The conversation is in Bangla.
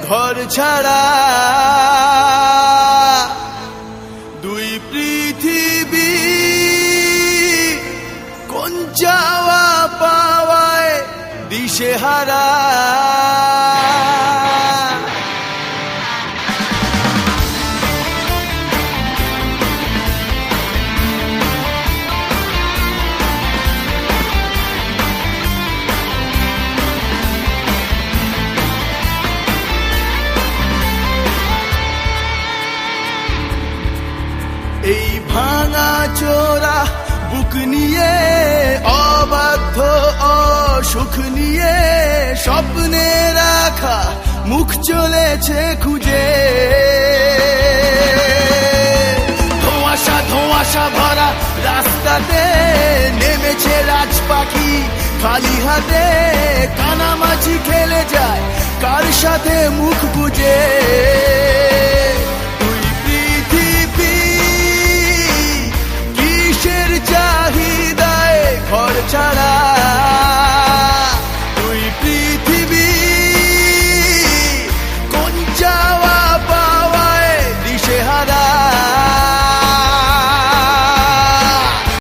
ঘর ছাড়া দুই পৃথিবী, কোন চাওয়া পাওয়ায় দিশেহারা। এই ভাঙা চোরা বুক নিয়ে, অবাধ্য অসুখ নিয়ে, স্বপ্নে রাখা মুখ চলেছে খুঁজে। ধোঁয়াশা ধোঁয়াশা ভরা রাস্তাতে নেমেছে রাজ পাখি খালি হাতে, কানামাছি খেলে যায় কার সাথে মুখ বুজে।